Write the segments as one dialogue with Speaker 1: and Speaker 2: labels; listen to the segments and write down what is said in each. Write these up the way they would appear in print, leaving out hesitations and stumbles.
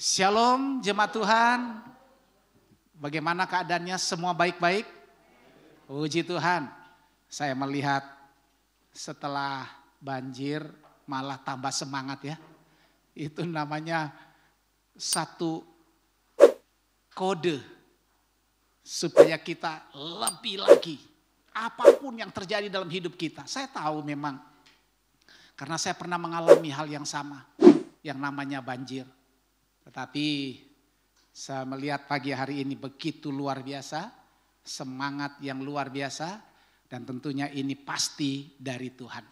Speaker 1: Shalom jemaat Tuhan, bagaimana keadaannya? Semua baik-baik? Puji Tuhan, saya melihat setelah banjir malah tambah semangat ya. Itu namanya satu kode supaya kita lebih lagi apapun yang terjadi dalam hidup kita. Saya tahu memang karena saya pernah mengalami hal yang sama yang namanya banjir. Tetapi saya melihat pagi hari ini begitu luar biasa, semangat yang luar biasa, dan tentunya ini pasti dari Tuhan.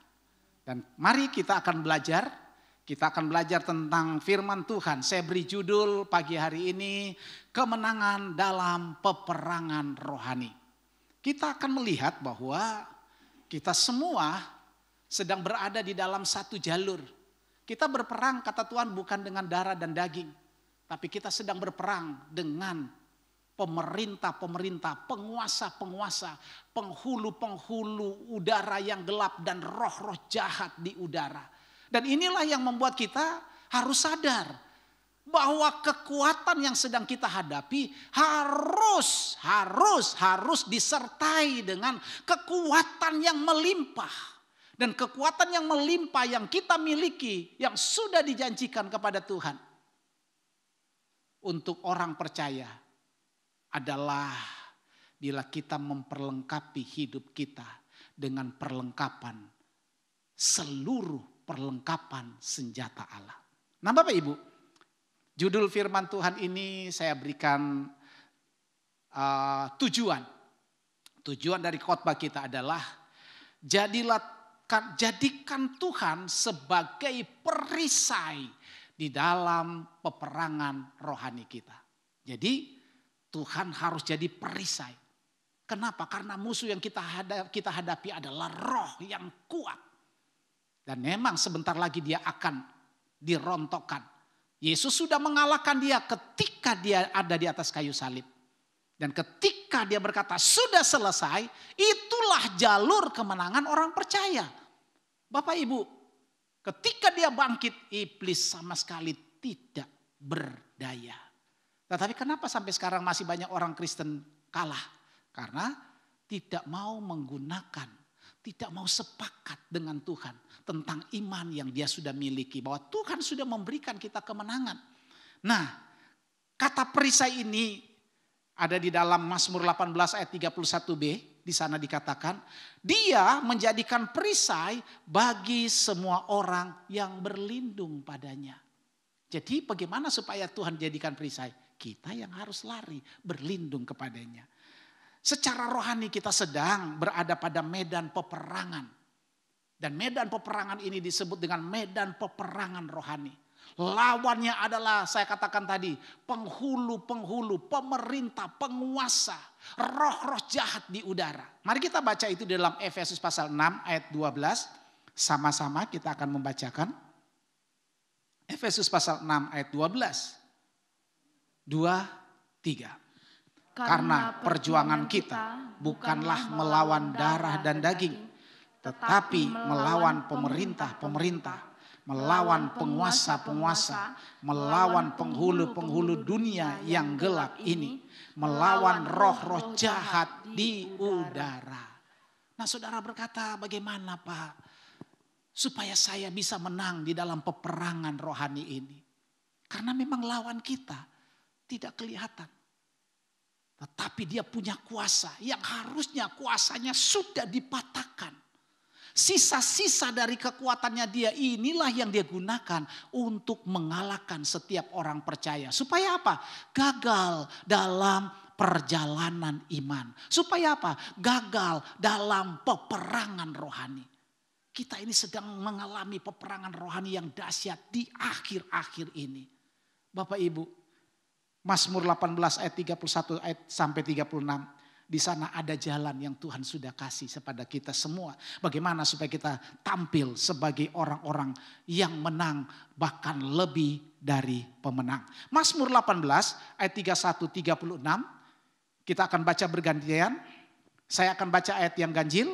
Speaker 1: Dan mari kita akan belajar tentang firman Tuhan. Saya beri judul pagi hari ini, kemenangan dalam peperangan rohani. Kita akan melihat bahwa kita semua sedang berada di dalam satu jalur. Kita berperang, kata Tuhan, bukan dengan darah dan daging. Tapi kita sedang berperang dengan pemerintah-pemerintah, penguasa-penguasa, penghulu-penghulu udara yang gelap dan roh-roh jahat di udara. Dan inilah yang membuat kita harus sadar bahwa kekuatan yang sedang kita hadapi harus disertai dengan kekuatan yang melimpah. Dan kekuatan yang melimpah yang kita miliki, yang sudah dijanjikan kepada Tuhan untuk orang percaya adalah bila kita memperlengkapi hidup kita dengan perlengkapan, seluruh perlengkapan senjata Allah. Nah Bapak Ibu, judul firman Tuhan ini saya berikan tujuan. Tujuan dari khotbah kita adalah jadikan Tuhan sebagai perisai di dalam peperangan rohani kita. Jadi Tuhan harus jadi perisai. Kenapa? Karena musuh yang kita hadapi adalah roh yang kuat. Dan memang sebentar lagi dia akan dirontokkan. Yesus sudah mengalahkan dia ketika dia ada di atas kayu salib. Dan ketika dia berkata sudah selesai, itulah jalur kemenangan orang percaya. Bapak Ibu, ketika dia bangkit, iblis sama sekali tidak berdaya. Tetapi kenapa sampai sekarang masih banyak orang Kristen kalah? Karena tidak mau menggunakan, tidak mau sepakat dengan Tuhan tentang iman yang dia sudah miliki. Bahwa Tuhan sudah memberikan kita kemenangan. Nah, kata perisai ini ada di dalam Mazmur 18 ayat 31b, di sana dikatakan, dia menjadikan perisai bagi semua orang yang berlindung padanya. Jadi bagaimana supaya Tuhan jadikan perisai? Kita yang harus lari, berlindung kepadanya. Secara rohani kita sedang berada pada medan peperangan. Dan medan peperangan ini disebut dengan medan peperangan rohani. Lawannya adalah saya katakan tadi penghulu-penghulu, pemerintah, penguasa, roh-roh jahat di udara. Mari kita baca itu di dalam Efesus pasal 6 ayat 12. Sama-sama kita akan membacakan. Efesus pasal 6 ayat 12. 2, 3. Karena perjuangan kita bukanlah melawan darah dan daging, tetapi melawan pemerintah-pemerintah, melawan penguasa-penguasa, melawan penghulu-penghulu dunia yang gelap ini, melawan roh-roh jahat di udara. Nah saudara berkata, bagaimana Pak supaya saya bisa menang di dalam peperangan rohani ini? Karena memang lawan kita tidak kelihatan. Tetapi dia punya kuasa yang harusnya kuasanya sudah dipatahkan. Sisa-sisa dari kekuatannya dia inilah yang dia gunakan untuk mengalahkan setiap orang percaya. Supaya apa? Gagal dalam perjalanan iman. Supaya apa? Gagal dalam peperangan rohani. Kita ini sedang mengalami peperangan rohani yang dahsyat di akhir-akhir ini. Bapak Ibu, Mazmur 18 ayat 31 ayat sampai 36. Di sana ada jalan yang Tuhan sudah kasih kepada kita semua. Bagaimana supaya kita tampil sebagai orang-orang yang menang, bahkan lebih dari pemenang. Mazmur 18 ayat 31-36. Kita akan baca bergantian. Saya akan baca ayat yang ganjil.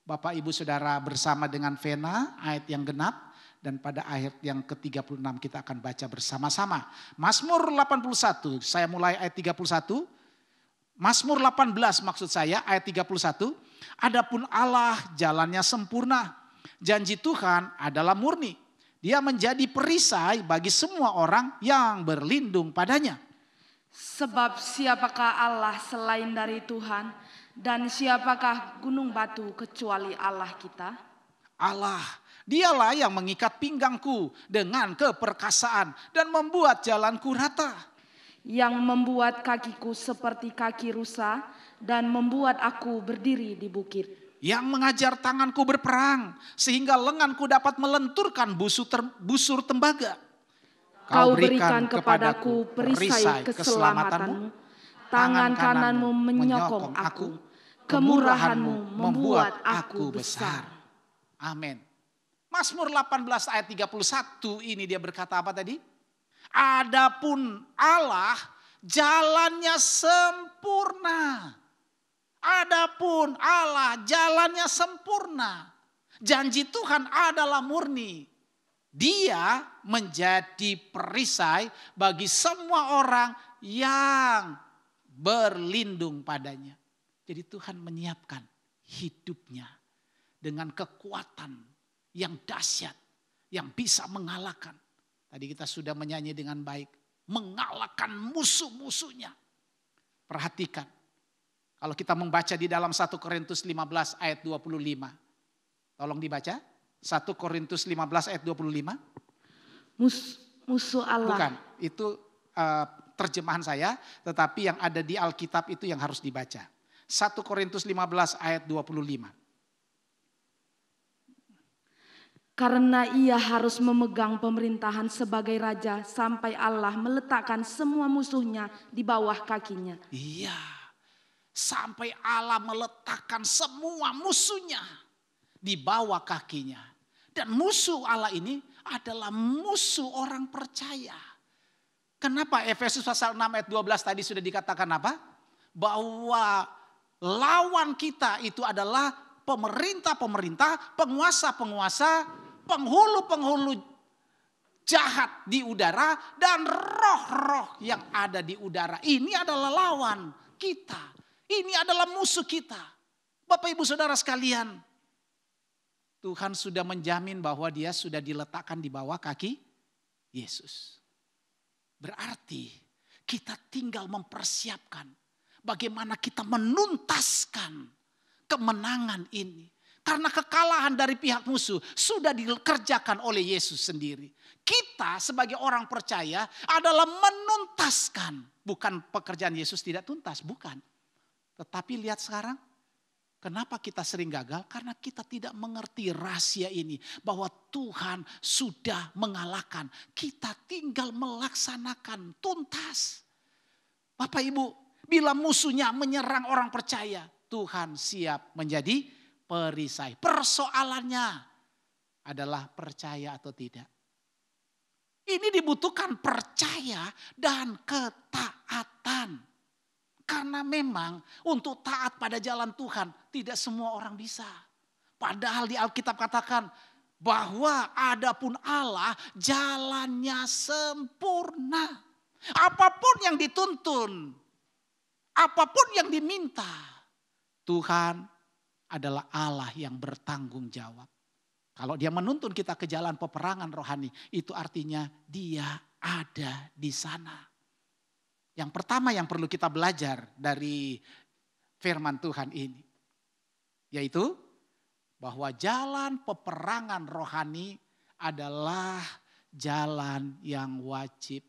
Speaker 1: Bapak Ibu Saudara bersama dengan Vena ayat yang genap. Dan pada ayat yang ke-36 kita akan baca bersama-sama. Mazmur 81, saya mulai ayat 31. Mazmur 18 maksud saya ayat 31. Adapun Allah jalannya sempurna, janji Tuhan adalah murni. Dia menjadi perisai bagi semua orang yang berlindung padanya.
Speaker 2: Sebab siapakah Allah selain dari Tuhan, dan siapakah gunung batu kecuali Allah kita?
Speaker 1: Allah, dialah yang mengikat pinggangku dengan keperkasaan dan membuat jalanku rata.
Speaker 2: Yang membuat kakiku seperti kaki rusa dan membuat aku berdiri di bukit.
Speaker 1: Yang mengajar tanganku berperang sehingga lenganku dapat melenturkan busur tembaga.
Speaker 2: Kau berikan kepadaku perisai keselamatanmu, tangan kananmu menyokong aku, kemurahanmu membuat aku besar.
Speaker 1: Amin. Mazmur 18 ayat 31 ini dia berkata apa tadi? Adapun Allah jalannya sempurna. Adapun Allah jalannya sempurna. Janji Tuhan adalah murni. Dia menjadi perisai bagi semua orang yang berlindung padanya. Jadi Tuhan menyiapkan hidupnya dengan kekuatan yang dahsyat, yang bisa mengalahkan. Tadi kita sudah menyanyi dengan baik, mengalahkan musuh-musuhnya. Perhatikan, kalau kita membaca di dalam 1 Korintus 15 ayat 25. Tolong dibaca, 1 Korintus 15 ayat 25.
Speaker 2: Musuh Allah.
Speaker 1: Bukan, itu terjemahan saya, tetapi yang ada di Alkitab itu yang harus dibaca. 1 Korintus 15 ayat 25.
Speaker 2: Karena ia harus memegang pemerintahan sebagai raja sampai Allah meletakkan semua musuhnya di bawah kakinya.
Speaker 1: Iya, sampai Allah meletakkan semua musuhnya di bawah kakinya. Dan musuh Allah ini adalah musuh orang percaya. Kenapa Efesus pasal 6 ayat 12 tadi sudah dikatakan apa? Bahwa lawan kita itu adalah pemerintah-pemerintah, penguasa-penguasa, penghulu-penghulu jahat di udara dan roh-roh yang ada di udara. Ini adalah lawan kita. Ini adalah musuh kita. Bapak Ibu Saudara sekalian, Tuhan sudah menjamin bahwa dia sudah diletakkan di bawah kaki Yesus. Berarti kita tinggal mempersiapkan bagaimana kita menuntaskan kemenangan ini. Karena kekalahan dari pihak musuh sudah dikerjakan oleh Yesus sendiri. Kita sebagai orang percaya adalah menuntaskan. Bukan pekerjaan Yesus tidak tuntas, bukan. Tetapi lihat sekarang, kenapa kita sering gagal? Karena kita tidak mengerti rahasia ini. Bahwa Tuhan sudah mengalahkan. Kita tinggal melaksanakan tuntas. Bapak Ibu, bila musuhnya menyerang orang percaya, Tuhan siap menjadi perisai. Persoalannya adalah percaya atau tidak. Ini dibutuhkan percaya dan ketaatan. Karena memang untuk taat pada jalan Tuhan tidak semua orang bisa. Padahal di Alkitab katakan bahwa adapun Allah jalannya sempurna. Apapun yang dituntun, apapun yang diminta, Tuhan adalah Allah yang bertanggung jawab. Kalau dia menuntun kita ke jalan peperangan rohani, itu artinya dia ada di sana. Yang pertama yang perlu kita belajar dari firman Tuhan ini, yaitu bahwa jalan peperangan rohani adalah jalan yang wajib.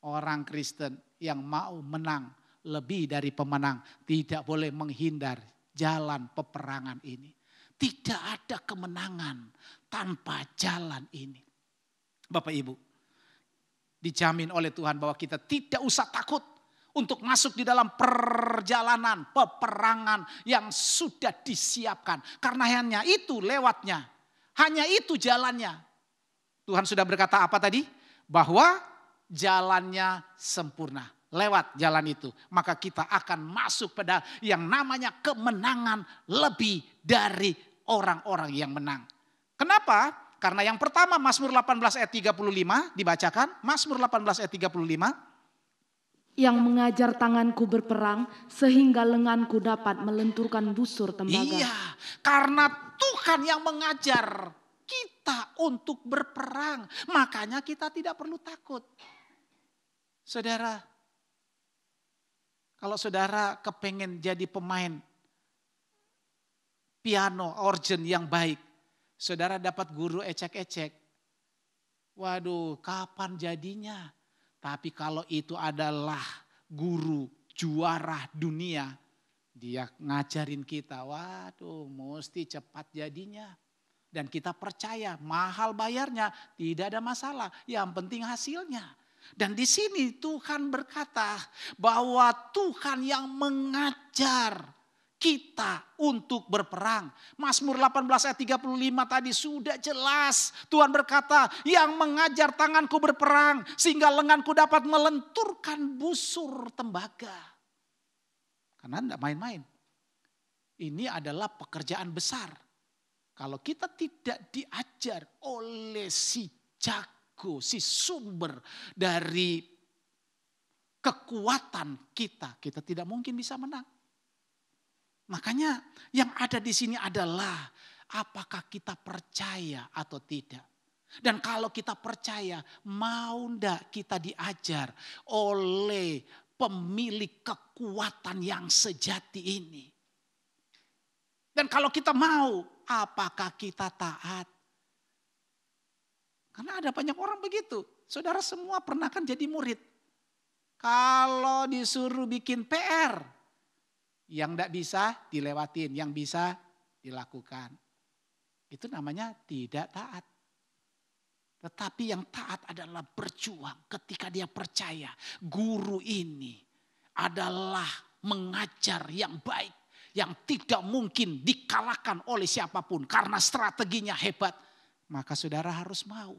Speaker 1: Orang Kristen yang mau menang lebih dari pemenang tidak boleh menghindar jalan peperangan ini. Tidak ada kemenangan tanpa jalan ini. Bapak Ibu, dijamin oleh Tuhan bahwa kita tidak usah takut untuk masuk di dalam perjalanan peperangan yang sudah disiapkan. Karena hanya itu lewatnya, hanya itu jalannya. Tuhan sudah berkata apa tadi? Bahwa jalannya sempurna. Lewat jalan itu, maka kita akan masuk pada yang namanya kemenangan lebih dari orang-orang yang menang. Kenapa? Karena yang pertama Mazmur 18 ayat 35 dibacakan. Mazmur 18 ayat 35.
Speaker 2: Yang mengajar tanganku berperang sehingga lenganku dapat melenturkan busur tembaga.
Speaker 1: Iya, karena Tuhan yang mengajar kita untuk berperang. Makanya kita tidak perlu takut. Saudara, kalau saudara kepengen jadi pemain piano, organ yang baik, saudara dapat guru ecek-ecek. Waduh, kapan jadinya? Tapi kalau itu adalah guru juara dunia, dia ngajarin kita, waduh mesti cepat jadinya. Dan kita percaya mahal bayarnya, tidak ada masalah, yang penting hasilnya. Dan di sini Tuhan berkata bahwa Tuhan yang mengajar kita untuk berperang. Mazmur 18 ayat 35 tadi sudah jelas. Tuhan berkata, yang mengajar tanganku berperang sehingga lenganku dapat melenturkan busur tembaga. Karena tidak main-main. Ini adalah pekerjaan besar. Kalau kita tidak diajar oleh si jago, si sumber dari kekuatan kita tidak mungkin bisa menang. Makanya yang ada di sini adalah apakah kita percaya atau tidak. Dan kalau kita percaya, mau ndak kita diajar oleh pemilik kekuatan yang sejati ini. Dan kalau kita mau, apakah kita taat? Karena ada banyak orang begitu. Saudara semua pernah kan jadi murid. Kalau disuruh bikin PR, yang tidak bisa dilewatin, yang bisa dilakukan. Itu namanya tidak taat. Tetapi yang taat adalah berjuang ketika dia percaya guru ini adalah mengajar yang baik. Yang tidak mungkin dikalahkan oleh siapapun karena strateginya hebat. Maka saudara harus mau.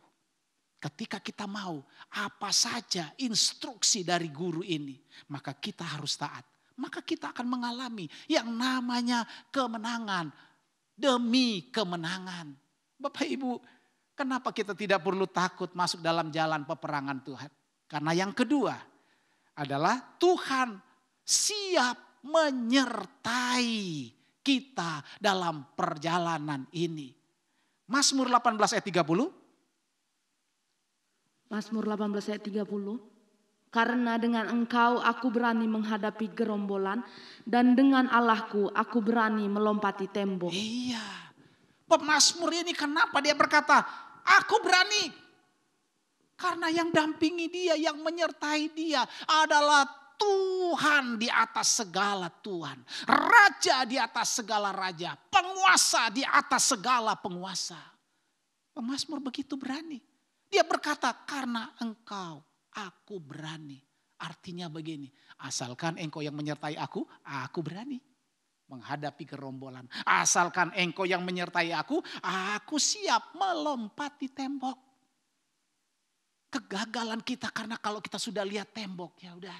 Speaker 1: Ketika kita mau apa saja instruksi dari guru ini, maka kita harus taat. Maka kita akan mengalami yang namanya kemenangan demi kemenangan. Bapak Ibu, kenapa kita tidak perlu takut masuk dalam jalan peperangan Tuhan? Karena yang kedua adalah Tuhan siap menyertai kita dalam perjalanan ini. Mazmur 18 ayat 30.
Speaker 2: Mazmur 18 ayat 30. Karena dengan Engkau aku berani menghadapi gerombolan dan dengan Allahku aku berani melompati tembok.
Speaker 1: Iya. Pemazmur ini kenapa dia berkata, aku berani. Karena yang dampingi dia, yang menyertai dia adalah Tuhan di atas segala Tuhan. Raja di atas segala raja. Penguasa di atas segala penguasa. Pemazmur begitu berani. Dia berkata, karena Engkau aku berani. Artinya begini, asalkan engkau yang menyertai aku berani menghadapi gerombolan. Asalkan engkau yang menyertai aku siap melompati tembok. Kegagalan kita karena kalau kita sudah lihat tembok, ya udah.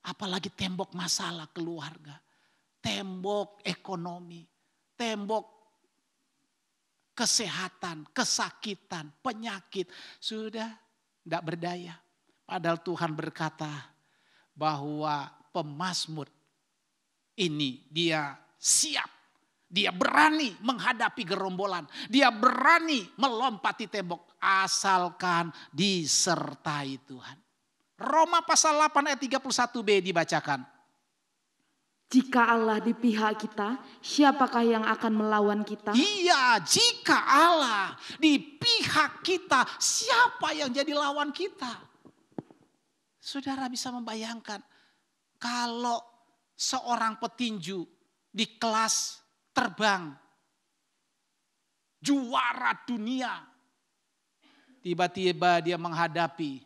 Speaker 1: Apalagi tembok masalah keluarga, tembok ekonomi, tembok kesehatan, kesakitan, penyakit, sudah tidak berdaya. Padahal Tuhan berkata bahwa pemazmur ini dia siap. Dia berani menghadapi gerombolan. Dia berani melompati tembok. Asalkan disertai Tuhan. Roma pasal 8 ayat 31b dibacakan.
Speaker 2: Jika Allah di pihak kita, siapakah yang akan melawan kita?
Speaker 1: Iya, jika Allah di pihak kita, siapa yang jadi lawan kita? Saudara bisa membayangkan kalau seorang petinju di kelas terbang, juara dunia, tiba-tiba dia menghadapi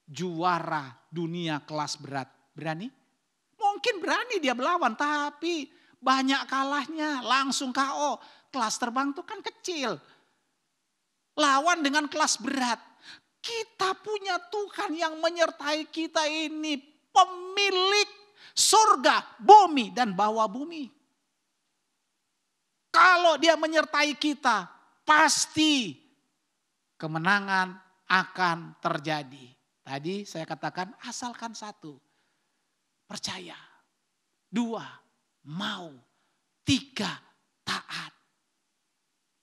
Speaker 1: juara dunia kelas berat. Berani? Mungkin berani dia melawan, tapi banyak kalahnya, langsung KO. Kelas terbang itu kan kecil. Lawan dengan kelas berat. Kita punya Tuhan yang menyertai kita ini, pemilik surga, bumi, dan bawah bumi. Kalau dia menyertai kita, pasti kemenangan akan terjadi. Tadi saya katakan asalkan satu, percaya. 2, mau. 3, taat.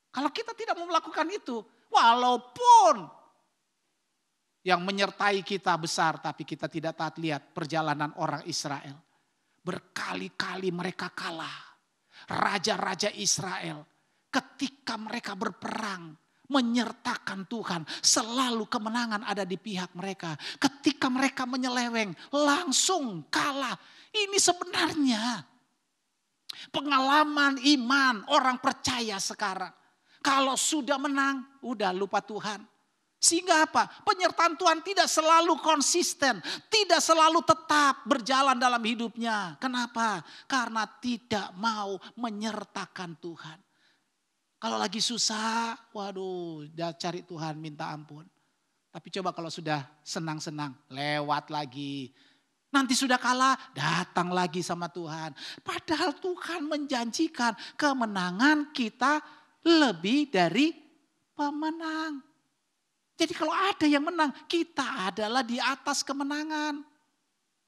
Speaker 1: Kalau kita tidak mau melakukan itu, walaupun yang menyertai kita besar, tapi kita tidak taat. Lihat perjalanan orang Israel. Berkali-kali mereka kalah. Raja-raja Israel ketika mereka berperang menyertakan Tuhan, selalu kemenangan ada di pihak mereka. Ketika mereka menyeleweng langsung kalah. Ini sebenarnya pengalaman iman orang percaya sekarang. Kalau sudah menang, udah lupa Tuhan. Sehingga apa? Penyertaan Tuhan tidak selalu konsisten. Tidak selalu tetap berjalan dalam hidupnya. Kenapa? Karena tidak mau menyertakan Tuhan. Kalau lagi susah, waduh, dia cari Tuhan minta ampun. Tapi coba kalau sudah senang-senang, lewat lagi. Nanti sudah kalah, datang lagi sama Tuhan. Padahal Tuhan menjanjikan kemenangan kita lebih dari pemenang. Jadi kalau ada yang menang, kita adalah di atas kemenangan.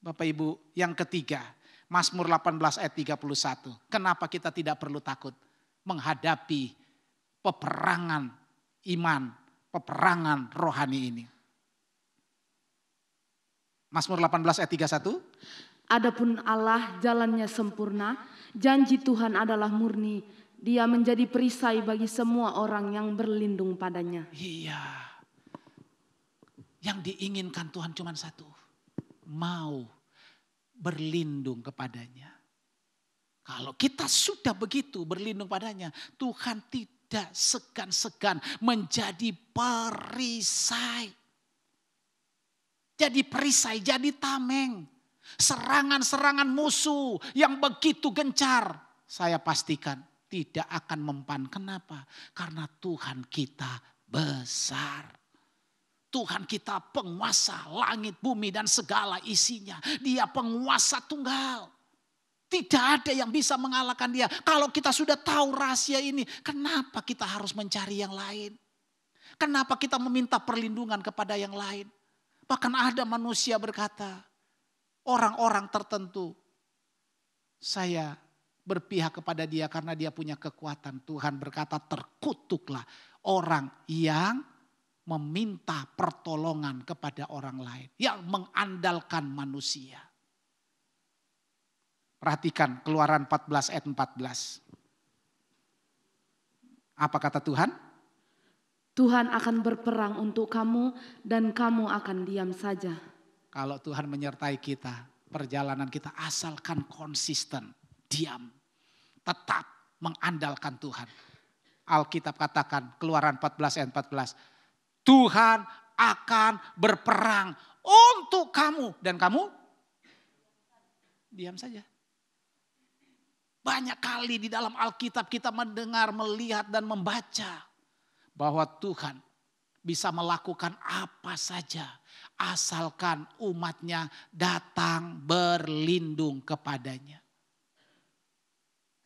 Speaker 1: Bapak Ibu, yang ketiga, Mazmur 18 ayat 31. Kenapa kita tidak perlu takut menghadapi peperangan iman, peperangan rohani ini? Mazmur 18 ayat 31.
Speaker 2: Adapun Allah jalannya sempurna, janji Tuhan adalah murni. Dia menjadi perisai bagi semua orang yang berlindung padanya.
Speaker 1: Iya. Yang diinginkan Tuhan cuma satu. Mau berlindung kepadanya. Kalau kita sudah begitu berlindung padanya, Tuhan tidak segan-segan menjadi perisai. Jadi perisai, jadi tameng. Serangan-serangan musuh yang begitu gencar, saya pastikan tidak akan mempan. Kenapa? Karena Tuhan kita besar. Tuhan kita penguasa langit, bumi dan segala isinya. Dia penguasa tunggal. Tidak ada yang bisa mengalahkan dia. Kalau kita sudah tahu rahasia ini, kenapa kita harus mencari yang lain? Kenapa kita meminta perlindungan kepada yang lain? Bahkan ada manusia berkata, orang-orang tertentu, saya berpihak kepada dia karena dia punya kekuatan. Tuhan berkata, terkutuklah orang yang meminta pertolongan kepada orang lain, yang mengandalkan manusia. Perhatikan Keluaran 14 ayat 14. Apa kata Tuhan?
Speaker 2: Tuhan akan berperang untuk kamu dan kamu akan diam saja.
Speaker 1: Kalau Tuhan menyertai kita, perjalanan kita asalkan konsisten, diam, tetap mengandalkan Tuhan. Alkitab katakan Keluaran 14 ayat 14. Tuhan akan berperang untuk kamu. Dan kamu diam saja. Banyak kali di dalam Alkitab kita mendengar, melihat dan membaca bahwa Tuhan bisa melakukan apa saja asalkan umatnya datang berlindung kepadanya.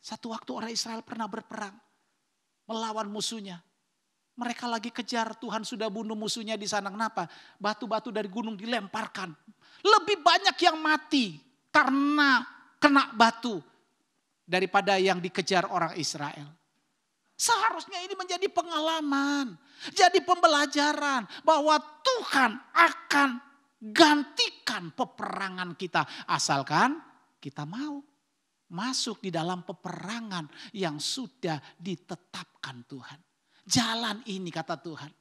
Speaker 1: Satu waktu orang Israel pernah berperang melawan musuhnya. Mereka lagi kejar, Tuhan sudah bunuh musuhnya di sana. Kenapa? Batu-batu dari gunung dilemparkan. Lebih banyak yang mati karena kena batu daripada yang dikejar orang Israel. Seharusnya ini menjadi pengalaman, jadi pembelajaran bahwa Tuhan akan gantikan peperangan kita asalkan kita mau masuk di dalam peperangan yang sudah ditetapkan Tuhan. Jalan ini kata Tuhan,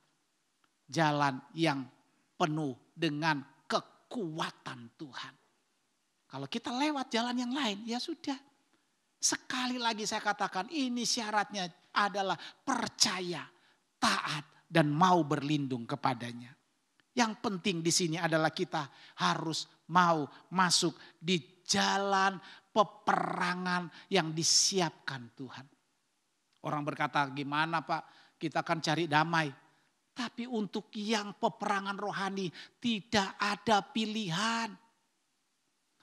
Speaker 1: jalan yang penuh dengan kekuatan Tuhan. Kalau kita lewat jalan yang lain, ya sudah. Sekali lagi saya katakan, ini syaratnya adalah percaya, taat, dan mau berlindung kepadanya. Yang penting di sini adalah kita harus mau masuk di jalan peperangan yang disiapkan Tuhan. Orang berkata, gimana Pak? Kita akan cari damai. Tapi untuk yang peperangan rohani tidak ada pilihan.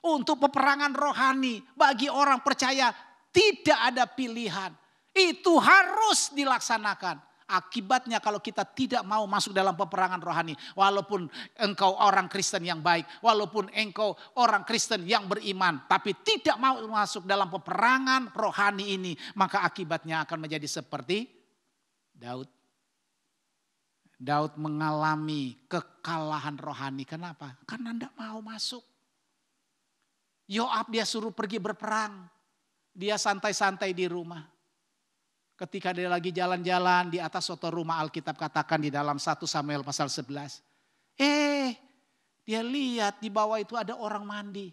Speaker 1: Untuk peperangan rohani bagi orang percaya tidak ada pilihan. Itu harus dilaksanakan. Akibatnya kalau kita tidak mau masuk dalam peperangan rohani, walaupun engkau orang Kristen yang baik, walaupun engkau orang Kristen yang beriman, tapi tidak mau masuk dalam peperangan rohani ini, maka akibatnya akan menjadi seperti Daud. Daud mengalami kekalahan rohani. Kenapa? Karena tidak mau masuk. Yoab dia suruh pergi berperang. Dia santai-santai di rumah. Ketika dia lagi jalan-jalan di atas suatu rumah, Alkitab katakan di dalam 1 Samuel pasal 11. Dia lihat di bawah itu ada orang mandi.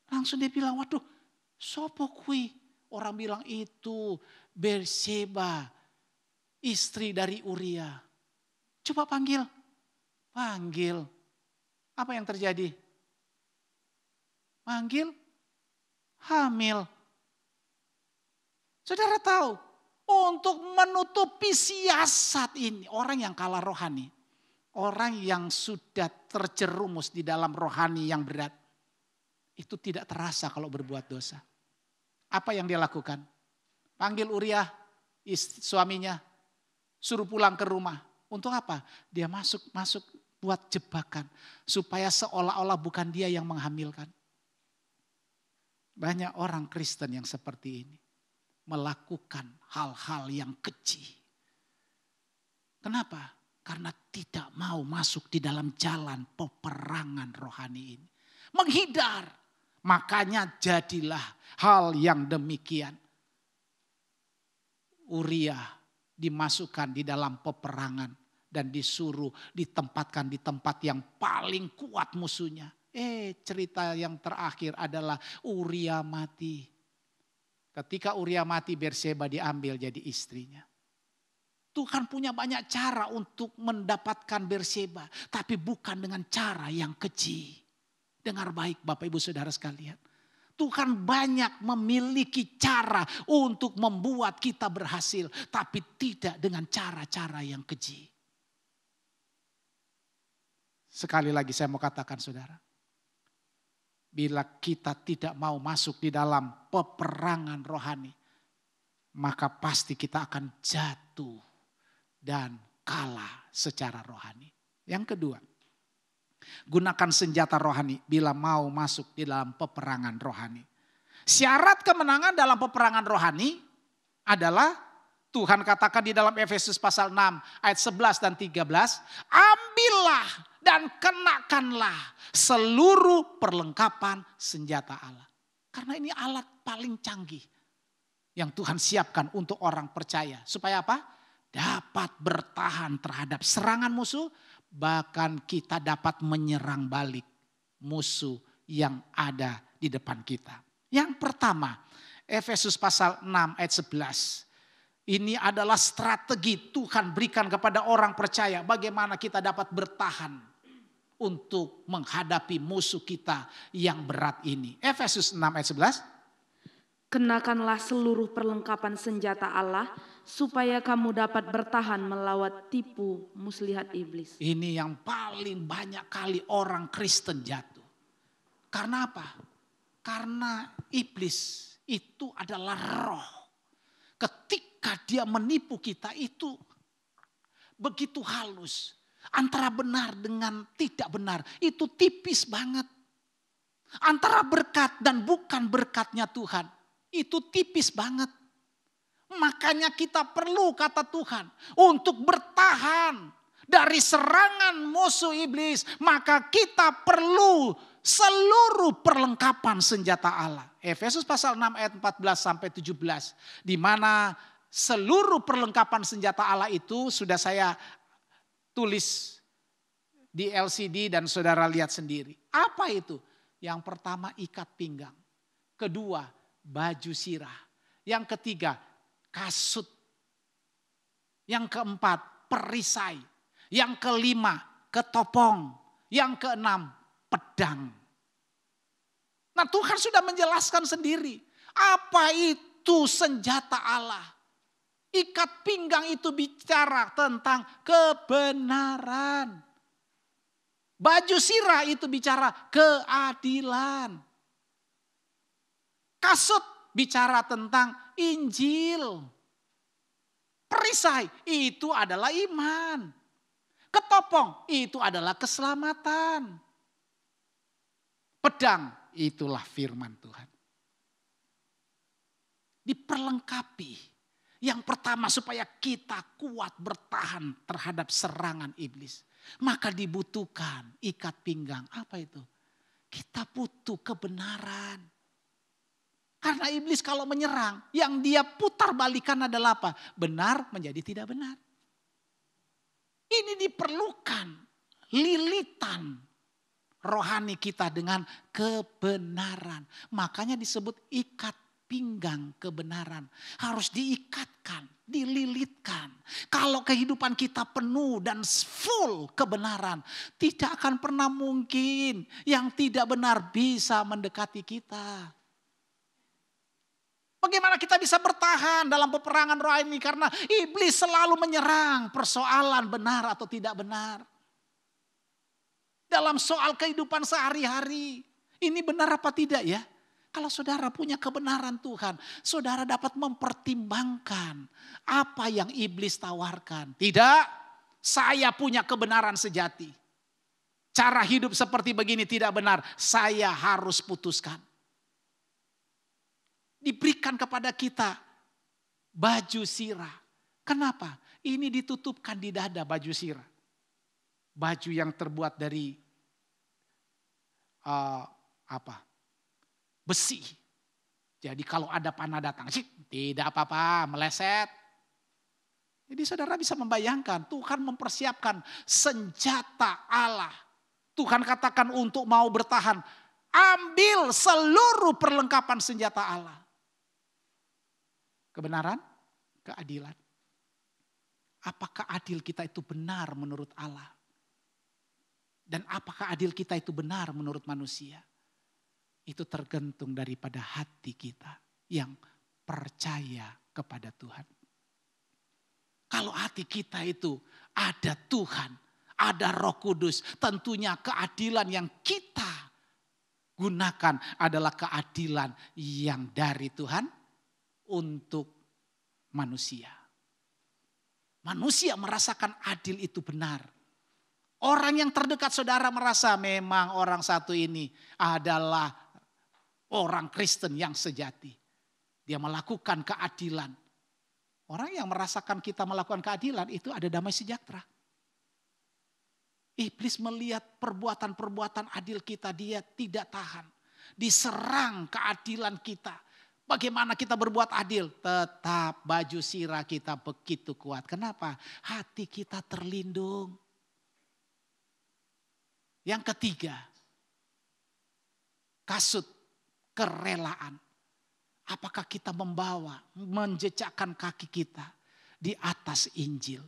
Speaker 1: Langsung dia bilang, waduh, sopo kui? Orang bilang itu Berseba, istri dari Uria. Coba panggil. Panggil. Apa yang terjadi? Panggil, hamil. Saudara tahu, untuk menutupi siasat ini, orang yang kalah rohani, orang yang sudah terjerumus di dalam rohani yang berat, itu tidak terasa kalau berbuat dosa. Apa yang dia lakukan? Panggil Uria, suaminya, suruh pulang ke rumah. Untuk apa? Dia masuk buat jebakan, supaya seolah-olah bukan dia yang menghamilkan. Banyak orang Kristen yang seperti ini. Melakukan hal-hal yang keji. Kenapa? Karena tidak mau masuk di dalam jalan peperangan rohani ini. Menghindar. Makanya jadilah hal yang demikian. Uria dimasukkan di dalam peperangan. Dan disuruh ditempatkan di tempat yang paling kuat musuhnya. Cerita yang terakhir adalah Uria mati. Ketika Uria mati, Berseba diambil jadi istrinya. Tuhan punya banyak cara untuk mendapatkan Berseba, tapi bukan dengan cara yang keji. Dengar baik Bapak Ibu Saudara sekalian. Tuhan banyak memiliki cara untuk membuat kita berhasil, tapi tidak dengan cara-cara yang keji. Sekali lagi saya mau katakan saudara. Bila kita tidak mau masuk di dalam peperangan rohani, maka pasti kita akan jatuh dan kalah secara rohani. Yang kedua, gunakan senjata rohani bila mau masuk di dalam peperangan rohani. Syarat kemenangan dalam peperangan rohani adalah Tuhan katakan di dalam Efesus pasal 6 ayat 11 dan 13, ambillah dan kenakanlah seluruh perlengkapan senjata Allah. Karena ini alat paling canggih yang Tuhan siapkan untuk orang percaya. Supaya apa? Dapat bertahan terhadap serangan musuh, bahkan kita dapat menyerang balik musuh yang ada di depan kita. Yang pertama, Efesus pasal 6 ayat 11. Ini adalah strategi Tuhan berikan kepada orang percaya bagaimana kita dapat bertahan untuk menghadapi musuh kita yang berat ini. Efesus 6 ayat 11.
Speaker 2: Kenakanlah seluruh perlengkapan senjata Allah supaya kamu dapat bertahan melawan tipu muslihat iblis.
Speaker 1: Ini yang paling banyak kali orang Kristen jatuh. Karena apa? Karena iblis itu adalah roh. Ketika dia menipu kita itu begitu halus. Antara benar dengan tidak benar itu tipis banget. Antara berkat dan bukan berkatnya Tuhan itu tipis banget. Makanya kita perlu kata Tuhan untuk bertahan dari serangan musuh iblis. Maka kita perlu seluruh perlengkapan senjata Allah. Efesus pasal 6 ayat 14 sampai 17. Di mana seluruh perlengkapan senjata Allah itu sudah saya tulis di LCD dan saudara lihat sendiri. Apa itu? Yang pertama ikat pinggang. Kedua baju sirah. Yang ketiga kasut. Yang keempat perisai. Yang kelima ketopong. Yang keenam pedang. Nah Tuhan sudah menjelaskan sendiri. Apa itu senjata Allah? Ikat pinggang itu bicara tentang kebenaran. Baju sirah itu bicara keadilan. Kasut bicara tentang Injil. Perisai itu adalah iman. Ketopong itu adalah keselamatan. Pedang itulah firman Tuhan. Diperlengkapi. Yang pertama supaya kita kuat bertahan terhadap serangan iblis. Maka dibutuhkan ikat pinggang. Apa itu? Kita butuh kebenaran. Karena iblis kalau menyerang, yang dia putar balikan adalah apa? Benar menjadi tidak benar. Ini diperlukan lilitan rohani kita dengan kebenaran. Makanya disebut ikat pinggang kebenaran. Harus diikatkan, dililitkan. Kalau kehidupan kita penuh dan full kebenaran, tidak akan pernah mungkin yang tidak benar bisa mendekati kita. Bagaimana kita bisa bertahan dalam peperangan roh ini? Karena iblis selalu menyerang persoalan benar atau tidak benar. Dalam soal kehidupan sehari-hari. Ini benar apa tidak ya? Kalau saudara punya kebenaran Tuhan, saudara dapat mempertimbangkan apa yang iblis tawarkan. Tidak, saya punya kebenaran sejati. Cara hidup seperti begini tidak benar, saya harus putuskan. Diberikan kepada kita baju sirah. Kenapa? Ini ditutupkan di dada baju sirah. Baju yang terbuat dari besi. Jadi kalau ada panah datang, tidak apa-apa, meleset. Jadi saudara bisa membayangkan Tuhan mempersiapkan senjata Allah. Tuhan katakan untuk mau bertahan, ambil seluruh perlengkapan senjata Allah. Kebenaran, keadilan. Apakah adil kita itu benar menurut Allah? Dan apakah adil kita itu benar menurut manusia? Itu tergantung daripada hati kita yang percaya kepada Tuhan. Kalau hati kita itu ada Tuhan, ada Roh Kudus, tentunya keadilan yang kita gunakan adalah keadilan yang dari Tuhan untuk manusia. Manusia merasakan adil itu benar. Orang yang terdekat saudara merasa memang orang satu ini adalah orang Kristen yang sejati. Dia melakukan keadilan. Orang yang merasakan kita melakukan keadilan itu ada damai sejahtera. Iblis melihat perbuatan-perbuatan adil kita, dia tidak tahan. Diserang keadilan kita. Bagaimana kita berbuat adil? Tetap baju sirah kita begitu kuat. Kenapa? Hati kita terlindung. Yang ketiga, kasut kerelaan. Apakah kita membawa, menjejakkan kaki kita di atas Injil?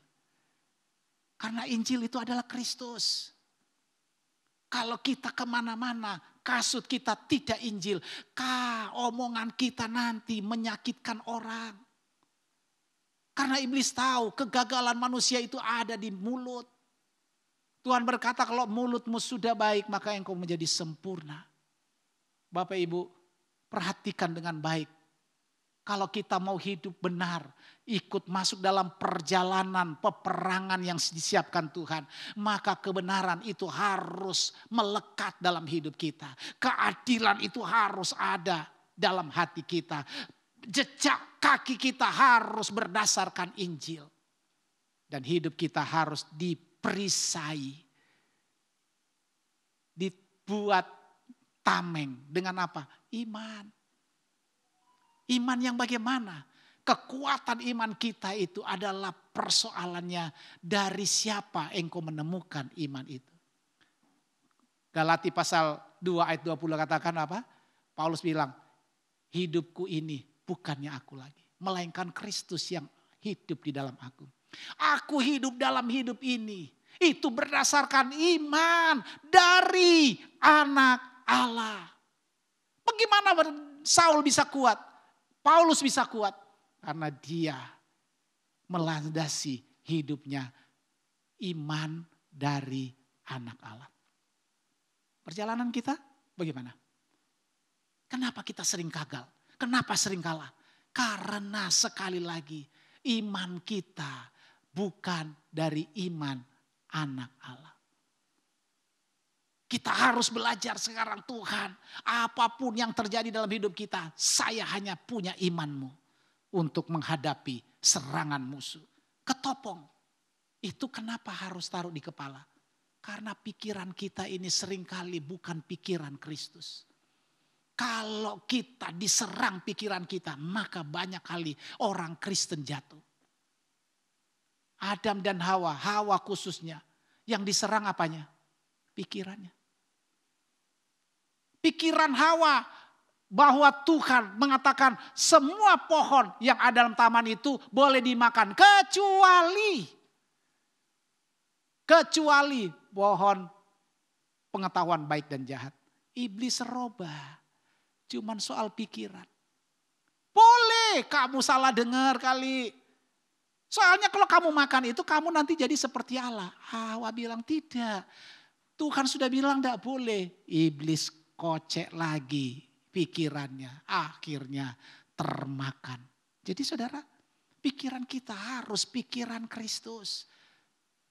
Speaker 1: Karena Injil itu adalah Kristus. Kalau kita kemana-mana, kasut kita tidak Injil. Omongan kita nanti menyakitkan orang. Karena iblis tahu kegagalan manusia itu ada di mulut. Tuhan berkata kalau mulutmu sudah baik maka engkau menjadi sempurna. Bapak Ibu perhatikan dengan baik. Kalau kita mau hidup benar, ikut masuk dalam perjalanan peperangan yang disiapkan Tuhan, maka kebenaran itu harus melekat dalam hidup kita. Keadilan itu harus ada dalam hati kita. Jejak kaki kita harus berdasarkan Injil. Dan hidup kita harus diperisai. Dibuat tameng dengan apa? Iman. Iman yang bagaimana? Kekuatan iman kita itu adalah persoalannya dari siapa engkau menemukan iman itu. Galati pasal 2 ayat 20 katakan apa? Paulus bilang, hidupku ini bukannya aku lagi. Melainkan Kristus yang hidup di dalam aku. Aku hidup dalam hidup ini. Itu berdasarkan iman dari anak Allah. Bagaimana Saul bisa kuat? Paulus bisa kuat karena dia melandasi hidupnya iman dari anak Allah. Perjalanan kita bagaimana? Kenapa kita sering gagal? Kenapa sering kalah? Karena sekali lagi iman kita bukan dari iman anak Allah. Kita harus belajar sekarang, Tuhan, apapun yang terjadi dalam hidup kita, saya hanya punya iman-Mu untuk menghadapi serangan musuh. Ketopong, itu kenapa harus taruh di kepala? Karena pikiran kita ini seringkali bukan pikiran Kristus. Kalau kita diserang pikiran kita, maka banyak kali orang Kristen jatuh. Adam dan Hawa khususnya, yang diserang apanya? Pikirannya. Pikiran Hawa bahwa Tuhan mengatakan semua pohon yang ada dalam taman itu boleh dimakan kecuali pohon pengetahuan baik dan jahat. Iblis serobah, cuman soal pikiran. Boleh kamu salah dengar kali. Soalnya kalau kamu makan itu kamu nanti jadi seperti Allah. Hawa bilang tidak. Tuhan sudah bilang tidak boleh. Iblis kocek lagi pikirannya. Akhirnya termakan. Jadi saudara, pikiran kita harus pikiran Kristus.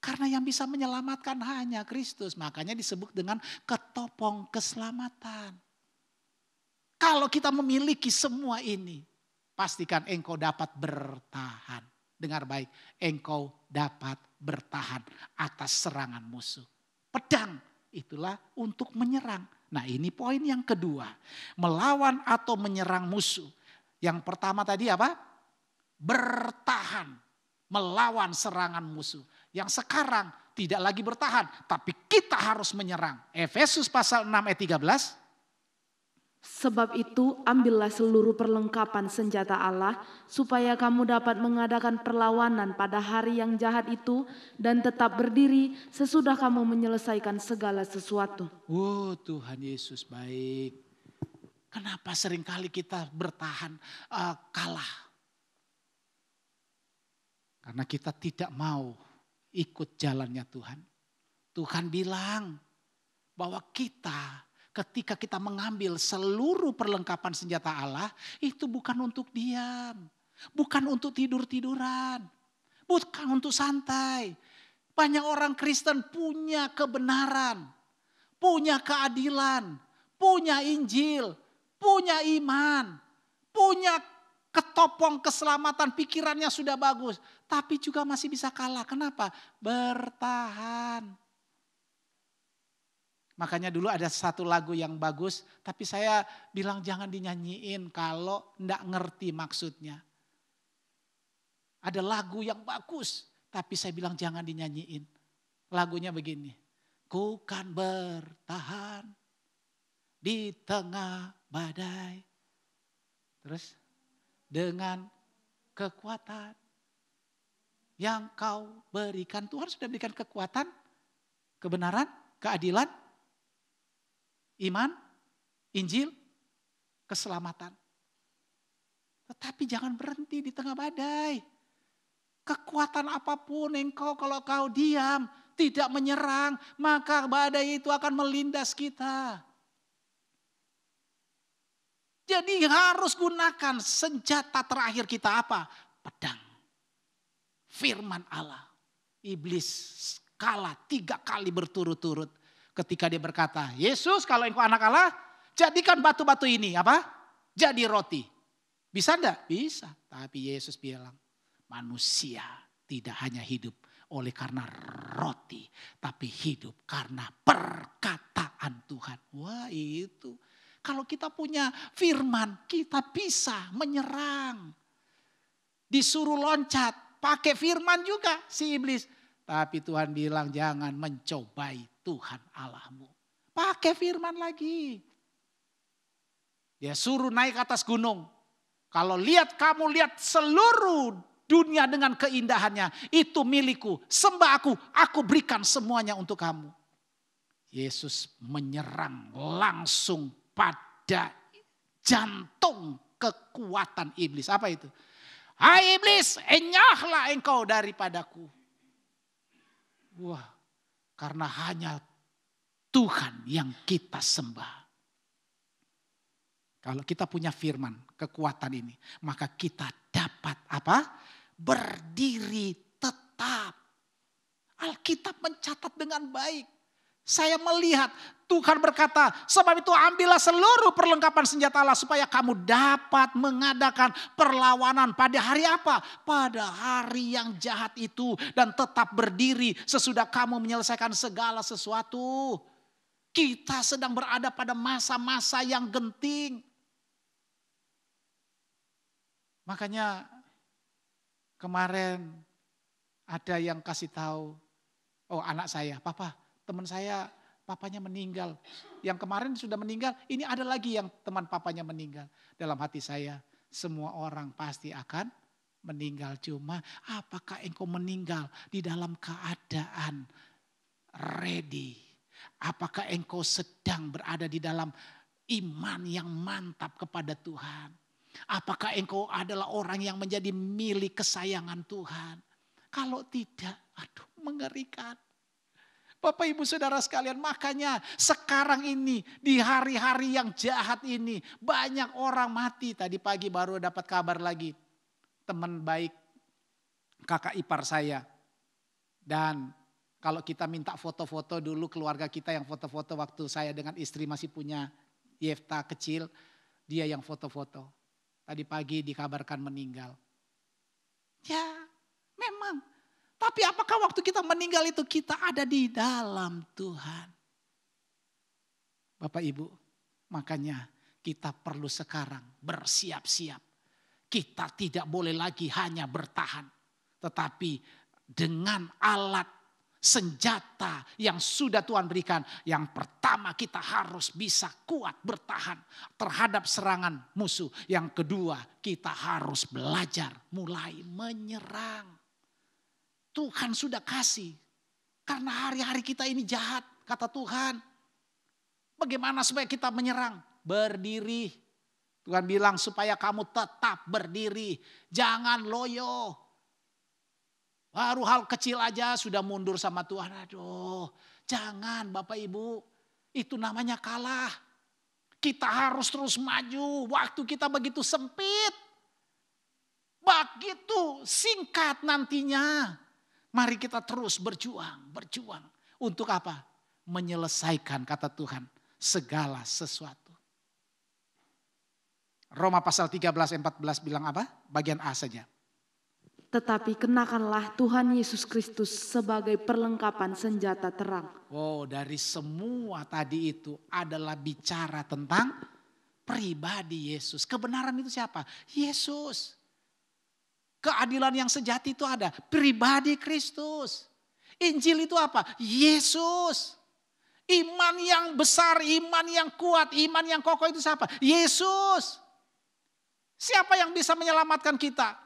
Speaker 1: Karena yang bisa menyelamatkan hanya Kristus. Makanya disebut dengan ketopong keselamatan. Kalau kita memiliki semua ini, pastikan engkau dapat bertahan. Dengar baik, engkau dapat bertahan atas serangan musuh. Pedang itulah untuk menyerang. Nah ini poin yang kedua. Melawan atau menyerang musuh. Yang pertama tadi apa? Bertahan. Melawan serangan musuh. Yang sekarang tidak lagi bertahan. Tapi kita harus menyerang. Efesus pasal 6 ayat 13.
Speaker 2: Sebab itu ambillah seluruh perlengkapan senjata Allah supaya kamu dapat mengadakan perlawanan pada hari yang jahat itu dan tetap berdiri sesudah kamu menyelesaikan segala sesuatu.
Speaker 1: Oh Tuhan Yesus baik. Kenapa seringkali kita bertahan kalah? Karena kita tidak mau ikut jalannya Tuhan. Tuhan bilang bahwa ketika kita mengambil seluruh perlengkapan senjata Allah, itu bukan untuk diam. Bukan untuk tidur-tiduran. Bukan untuk santai. Banyak orang Kristen punya kebenaran. Punya keadilan. Punya Injil. Punya iman. Punya ketopong keselamatan. Pikirannya sudah bagus. Tapi juga masih bisa kalah. Kenapa? Bertahan. Makanya dulu ada satu lagu yang bagus, tapi saya bilang jangan dinyanyiin kalau enggak ngerti maksudnya. Ada lagu yang bagus, tapi saya bilang jangan dinyanyiin. Lagunya begini, ku kan bertahan di tengah badai. Terus, dengan kekuatan yang kau berikan. Tuhan sudah berikan kekuatan, kebenaran, keadilan, iman, Injil, keselamatan. Tetapi jangan berhenti di tengah badai. Kekuatan apapun engkau kalau kau diam, tidak menyerang, maka badai itu akan melindas kita. Jadi harus gunakan senjata terakhir kita apa? Pedang. Firman Allah. Iblis kalah 3 kali berturut-turut. Ketika dia berkata, Yesus kalau engkau anak Allah, jadikan batu-batu ini apa? Jadi roti. Bisa enggak? Bisa. Tapi Yesus bilang, manusia tidak hanya hidup oleh karena roti. Tapi hidup karena perkataan Tuhan. Wah itu. Kalau kita punya firman, kita bisa menyerang. Disuruh loncat, pakai firman juga si iblis. Tapi Tuhan bilang jangan mencobai Tuhan Allahmu. Pakai firman lagi. Dia suruh naik ke atas gunung. Kalau kamu lihat seluruh dunia dengan keindahannya. Itu milikku, sembah aku berikan semuanya untuk kamu. Yesus menyerang langsung pada jantung kekuatan iblis. Apa itu? Hai iblis, enyahlah engkau daripadaku. Wah, karena hanya Tuhan yang kita sembah. Kalau kita punya firman, kekuatan ini, maka kita dapat apa? berdiri tetap. Alkitab mencatat dengan baik. Saya melihat Tuhan berkata, sebab itu ambillah seluruh perlengkapan senjata Allah supaya kamu dapat mengadakan perlawanan pada hari apa? Pada hari yang jahat itu, dan tetap berdiri sesudah kamu menyelesaikan segala sesuatu. Kita sedang berada pada masa-masa yang genting. Makanya kemarin ada yang kasih tahu, oh anak saya, papa, teman saya papanya meninggal. Yang kemarin sudah meninggal, ini ada lagi yang teman papanya meninggal. Dalam hati saya, semua orang pasti akan meninggal. Cuma apakah engkau meninggal di dalam keadaan ready? Apakah engkau sedang berada di dalam iman yang mantap kepada Tuhan? Apakah engkau adalah orang yang menjadi milik kesayangan Tuhan? Kalau tidak, aduh mengerikan. Bapak ibu saudara sekalian, makanya sekarang ini di hari-hari yang jahat ini banyak orang mati. Tadi pagi baru dapat kabar lagi, teman baik kakak ipar saya. Dan kalau kita minta foto-foto dulu, keluarga kita yang foto-foto waktu saya dengan istri masih punya Yefta kecil, dia yang foto-foto. Tadi pagi dikabarkan meninggal. Ya memang. Tapi apakah waktu kita meninggal itu kita ada di dalam Tuhan? Bapak Ibu, makanya kita perlu sekarang bersiap-siap. Kita tidak boleh lagi hanya bertahan. Tetapi dengan alat senjata yang sudah Tuhan berikan. Yang pertama kita harus bisa kuat bertahan terhadap serangan musuh. Yang kedua kita harus belajar mulai menyerang. Tuhan sudah kasih. Karena hari-hari kita ini jahat, kata Tuhan. Bagaimana supaya kita menyerang? Berdiri. Tuhan bilang supaya kamu tetap berdiri. Jangan loyo. Baru hal kecil aja sudah mundur sama Tuhan. Aduh, jangan Bapak Ibu. Itu namanya kalah. Kita harus terus maju. Waktu kita begitu sempit. Begitu singkat nantinya. Mari kita terus berjuang. Untuk apa? Menyelesaikan, kata Tuhan, segala sesuatu. Roma pasal 13-14 bilang apa? Bagian A saja.
Speaker 2: Tetapi kenakanlah Tuhan Yesus Kristus sebagai perlengkapan senjata terang.
Speaker 1: Oh, dari semua tadi itu adalah bicara tentang pribadi Yesus. Kebenaran itu siapa? Yesus. Keadilan yang sejati itu ada. Pribadi Kristus. Injil itu apa? Yesus. Iman yang besar, iman yang kuat, iman yang kokoh itu siapa? Yesus. Siapa yang bisa menyelamatkan kita?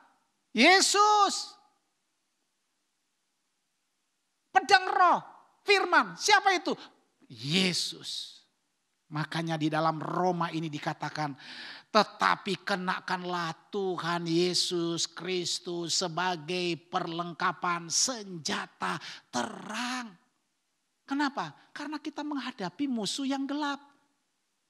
Speaker 1: Yesus. Pedang roh, firman. Siapa itu? Yesus. Makanya di dalam Roma ini dikatakan, tetapi kenakanlah Tuhan Yesus Kristus sebagai perlengkapan senjata terang. Kenapa? Karena kita menghadapi musuh yang gelap.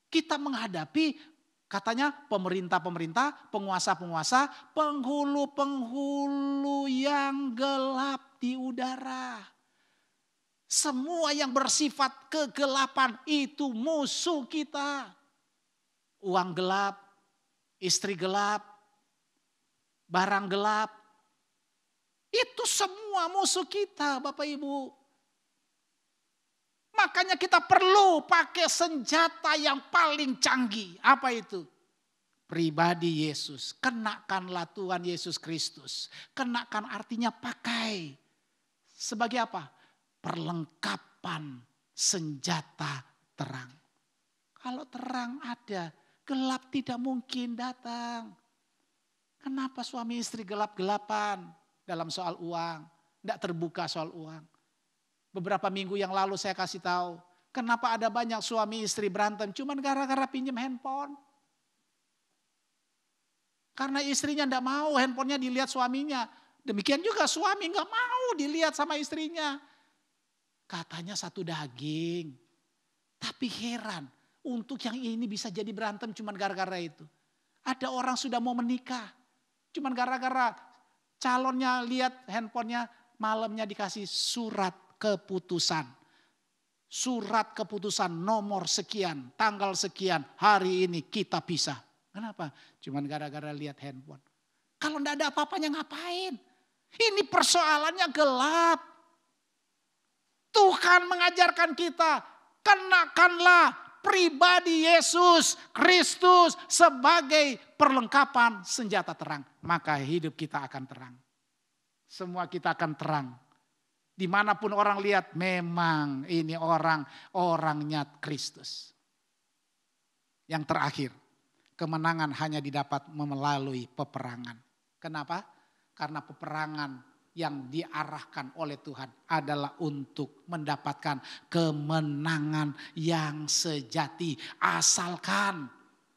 Speaker 1: Kita menghadapi katanya pemerintah-pemerintah, penguasa-penguasa, penghulu-penghulu yang gelap di udara. Semua yang bersifat kegelapan itu musuh kita. Uang gelap, istri gelap, barang gelap. Itu semua musuh kita, Bapak Ibu. Makanya kita perlu pakai senjata yang paling canggih. Apa itu? Pribadi Yesus. Kenakanlah Tuhan Yesus Kristus. Kenakan artinya pakai. Sebagai apa? Perlengkapan senjata terang. Kalau terang ada, gelap tidak mungkin datang. Kenapa suami istri gelap-gelapan dalam soal uang? Tidak terbuka soal uang. Beberapa minggu yang lalu saya kasih tahu. Kenapa ada banyak suami istri berantem? Cuman gara-gara pinjam handphone. Karena istrinya tidak mau handphonenya dilihat suaminya. Demikian juga suami nggak mau dilihat sama istrinya. Katanya satu daging. Tapi heran. Untuk yang ini bisa jadi berantem cuman gara-gara itu. Ada orang sudah mau menikah. Cuman gara-gara Calonnya lihat handphonenya, malamnya dikasih surat keputusan. Surat keputusan nomor sekian, tanggal sekian, hari ini kita pisah. Kenapa? Cuman gara-gara lihat handphone. Kalau enggak ada apa-apanya ngapain? Ini persoalannya gelap. Tuhan mengajarkan kita, kenakanlah pribadi Yesus Kristus sebagai perlengkapan senjata terang. Maka hidup kita akan terang. Semua kita akan terang. Dimanapun orang lihat, memang ini orangnya Kristus. Yang terakhir, kemenangan hanya didapat melalui peperangan. Kenapa? Karena peperangan yang diarahkan oleh Tuhan adalah untuk mendapatkan kemenangan yang sejati. Asalkan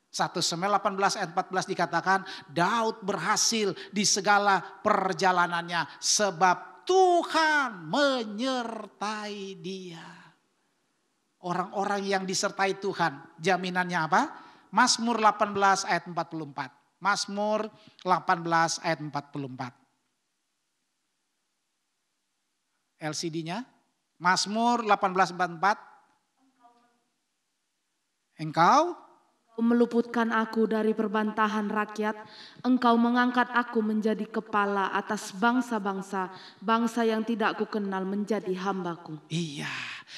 Speaker 1: 1 Samuel 18 ayat 14 dikatakan Daud berhasil di segala perjalanannya sebab Tuhan menyertai dia. Orang-orang yang disertai Tuhan, jaminannya apa? Mazmur 18 ayat 44. Mazmur 18 ayat 44. LCD-nya. Mazmur 18:44. Engkau
Speaker 2: meluputkan aku dari perbantahan rakyat, engkau mengangkat aku menjadi kepala atas bangsa-bangsa, bangsa yang tidak kukenal menjadi hambaku.
Speaker 1: Iya,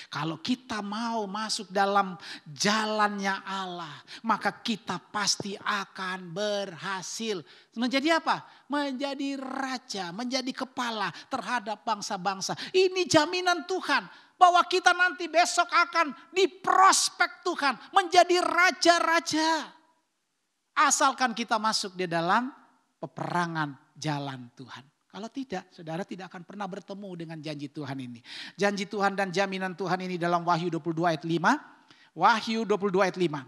Speaker 1: kalau kita mau masuk dalam jalannya Allah, maka kita pasti akan berhasil. Menjadi apa? Menjadi raja, menjadi kepala terhadap bangsa-bangsa. Ini jaminan Tuhan. Bahwa kita nanti besok akan diprospek Tuhan menjadi raja-raja. Asalkan kita masuk di dalam peperangan jalan Tuhan. Kalau tidak, saudara tidak akan pernah bertemu dengan janji Tuhan ini. Janji Tuhan dan jaminan Tuhan ini dalam Wahyu 22 ayat 5. Wahyu 22 ayat 5.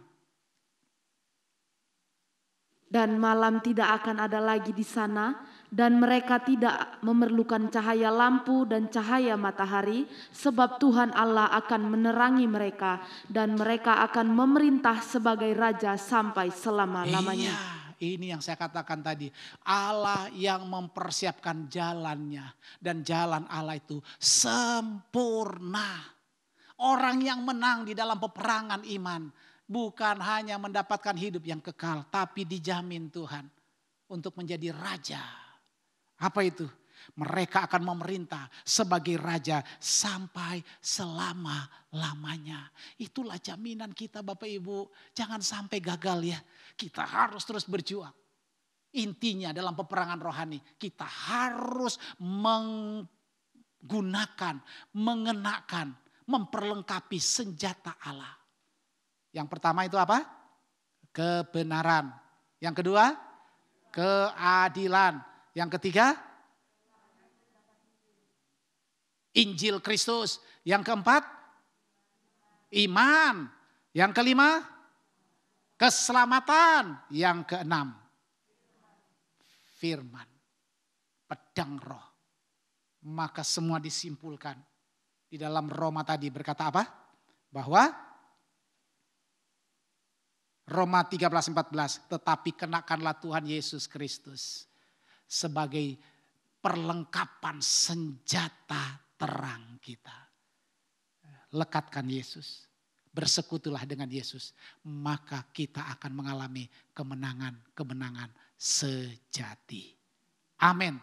Speaker 2: Dan malam tidak akan ada lagi di sana, dan mereka tidak memerlukan cahaya lampu dan cahaya matahari, sebab Tuhan Allah akan menerangi mereka, dan mereka akan memerintah sebagai raja sampai selama-lamanya.
Speaker 1: Iya, ini yang saya katakan tadi. Allah yang mempersiapkan jalannya, dan jalan Allah itu sempurna. Orang yang menang di dalam peperangan iman bukan hanya mendapatkan hidup yang kekal, tapi dijamin Tuhan untuk menjadi raja. Apa itu? Mereka akan memerintah sebagai raja sampai selama-lamanya. Itulah jaminan kita Bapak Ibu. Jangan sampai gagal ya. Kita harus terus berjuang. Intinya dalam peperangan rohani, kita harus menggunakan, mengenakan, memperlengkapi senjata Allah. Yang pertama itu apa? Kebenaran. Yang kedua, keadilan. Yang ketiga, Injil Kristus. Yang keempat, iman. Yang kelima, keselamatan. Yang keenam, firman. Pedang roh. Maka semua disimpulkan. Di dalam Roma tadi berkata apa? Bahwa Roma 13:14, tetapi kenakanlah Tuhan Yesus Kristus sebagai perlengkapan senjata terang kita. Lekatkan Yesus, bersekutulah dengan Yesus, maka kita akan mengalami kemenangan-kemenangan sejati. Amin.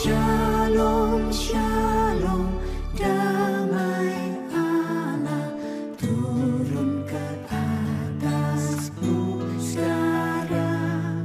Speaker 3: Shalom, shalom, damai Allah turun ke atasmu sekarang.